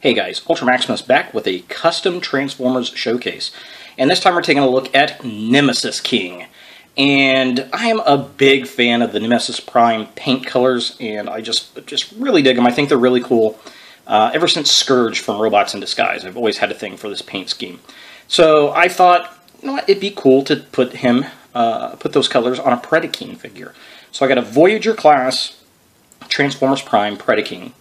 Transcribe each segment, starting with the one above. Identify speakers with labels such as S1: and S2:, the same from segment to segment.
S1: Hey guys, Ultra Maximus back with a custom Transformers showcase. And this time we're taking a look at Nemesis King. And I am a big fan of the Nemesis Prime paint colors, and I just really dig them. I think they're really cool. Ever since Scourge from Robots in Disguise, I've always had a thing for this paint scheme. So I thought, you know what, it'd be cool to put those colors on a Predaking figure. So I got a Voyager class Transformers Prime Predaking,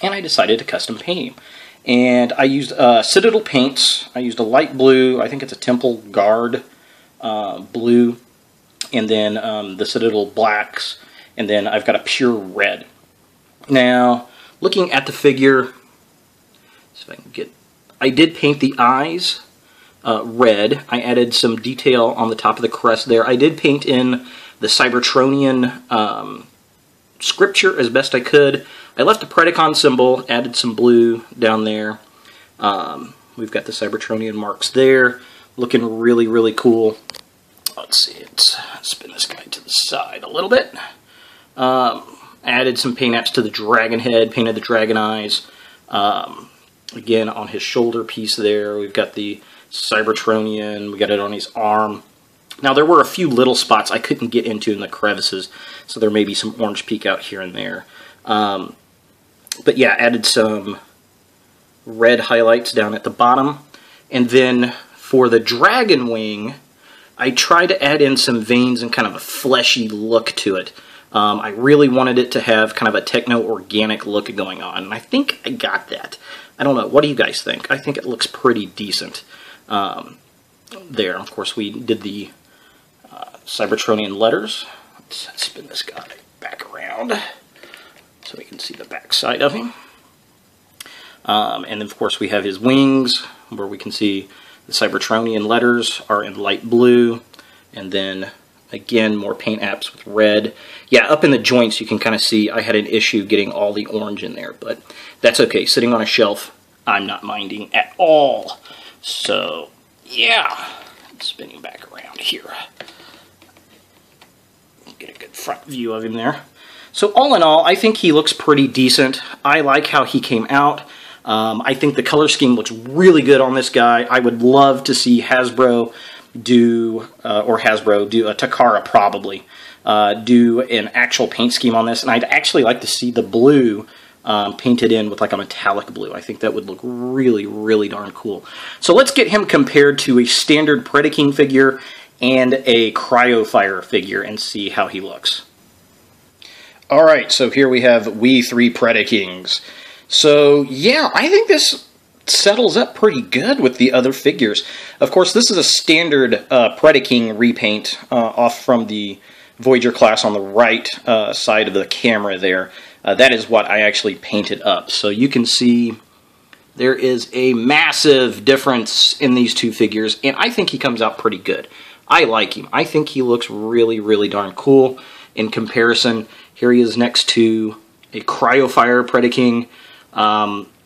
S1: and I decided to custom paint him. And I used Citadel paints. I used a light blue, I think it's a Temple Guard blue, and then the Citadel blacks, and then I've got a pure red. Now, looking at the figure, see if I can get, I did paint the eyes red. I added some detail on the top of the crest there. I did paint in the Cybertronian scripture as best I could. I left the Predaking symbol, added some blue down there. We've got the Cybertronian marks there, looking really, really cool. Let's see, let's spin this guy to the side a little bit. Added some paint apps to the dragon head, painted the dragon eyes. Again, on his shoulder piece there, we've got the Cybertronian, we got it on his arm. Now, there were a few little spots I couldn't get into in the crevices, so there may be some orange peek out here and there. But yeah, added some red highlights down at the bottom. And then for the dragon wing, I tried to add in some veins and kind of a fleshy look to it. I really wanted it to have kind of a techno-organic look going on, and I think I got that. I don't know, what do you guys think? I think it looks pretty decent there. Of course, we did the Cybertronian letters. Let's spin this guy back around so we can see the back side of him. And then, of course, we have his wings, where we can see the Cybertronian letters are in light blue. And then, again, more paint apps with red. Yeah, up in the joints, you can kind of see I had an issue getting all the orange in there. But that's okay. Sitting on a shelf, I'm not minding at all. So, yeah. Spinning back around here. Get a good front view of him there. So all in all, I think he looks pretty decent. I like how he came out. I think the color scheme looks really good on this guy. I would love to see Hasbro do, Takara probably, do an actual paint scheme on this. And I'd actually like to see the blue painted in with like a metallic blue. I think that would look really, really darn cool. So let's get him compared to a standard Predaking figure and a Cryofire figure and see how he looks. Alright, so here we have We 3 Predakings. So yeah, I think this settles up pretty good with the other figures. Of course, this is a standard Predaking repaint off from the Voyager class on the right side of the camera there. That is what I actually painted up. So you can see there is a massive difference in these two figures, and I think he comes out pretty good. I like him. I think he looks really, really darn cool in comparison. Here he is next to a Cryofire Predaking.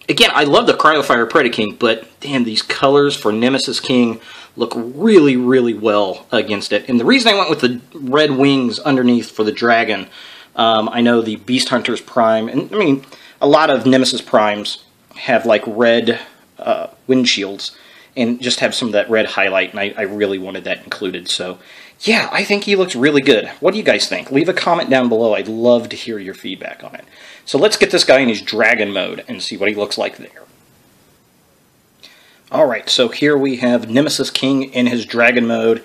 S1: Again, I love the Cryofire Predaking, but damn, these colors for Nemesis King look really, really well against it. And the reason I went with the red wings underneath for the dragon, I know the Beast Hunters Prime, and I mean, a lot of Nemesis Primes have like red windshields, and just have some of that red highlight, and I really wanted that included. So, yeah, I think he looks really good. What do you guys think? Leave a comment down below. I'd love to hear your feedback on it. So let's get this guy in his dragon mode and see what he looks like there. Alright, so here we have Nemesis King in his dragon mode,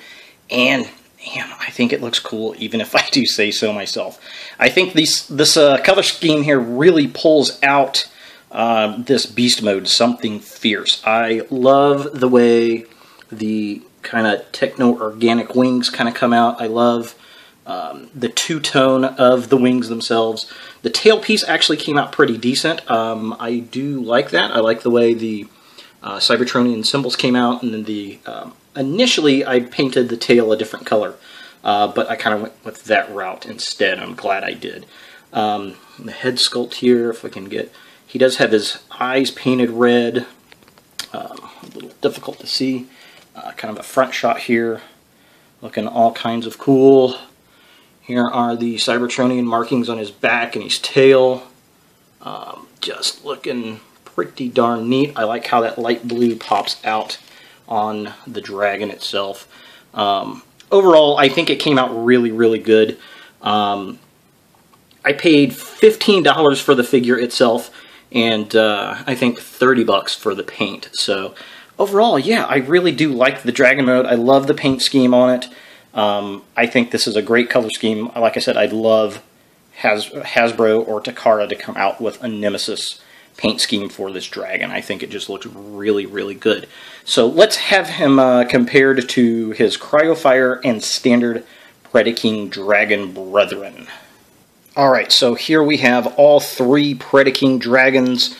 S1: and man, I think it looks cool, even if I do say so myself. I think this color scheme here really pulls out this beast mode something fierce. I love the way the kind of techno-organic wings kind of come out. I love the two-tone of the wings themselves. The tail piece actually came out pretty decent. I do like that. I like the way the Cybertronian symbols came out, and then the initially I painted the tail a different color, but I kind of went with that route instead. I'm glad I did. The head sculpt here, if I can get... He does have his eyes painted red, a little difficult to see. Kind of a front shot here, looking all kinds of cool. Here are the Cybertronian markings on his back and his tail. Just looking pretty darn neat. I like how that light blue pops out on the dragon itself. Overall, I think it came out really, really good. I paid $15 for the figure itself, and I think $30 for the paint. So overall, yeah, I really do like the dragon mode. I love the paint scheme on it. I think this is a great color scheme. Like I said, I'd love Hasbro or Takara to come out with a Nemesis paint scheme for this dragon. I think it just looks really, really good. So let's have him compared to his Cryofire and standard Predaking Dragon Brethren. Alright, so here we have all three Predaking dragons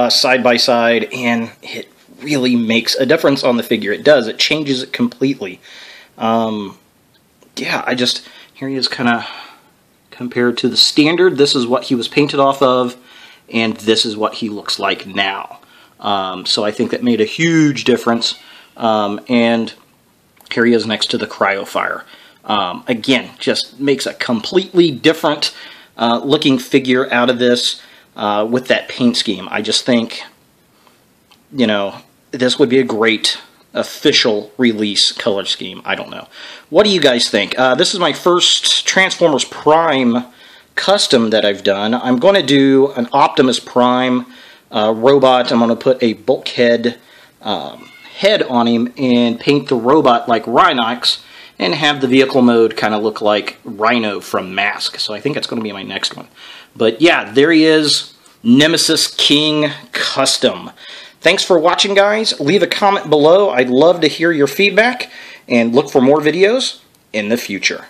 S1: side by side, and it really makes a difference on the figure. It does. It changes it completely. Yeah, here he is kind of compared to the standard. This is what he was painted off of, and this is what he looks like now. So I think that made a huge difference. And here he is next to the Cryofire. Again, just makes a completely different looking figure out of this with that paint scheme. I just think, you know, this would be a great official release color scheme. I don't know. What do you guys think? This is my first Transformers Prime custom that I've done. I'm going to do an Optimus Prime robot. I'm going to put a bulkhead head on him and paint the robot like Rhinox and have the vehicle mode kind of look like Rhino from Mask. So I think that's going to be my next one. But yeah, there he is, Nemesis King Custom. Thanks for watching, guys. Leave a comment below. I'd love to hear your feedback, and look for more videos in the future.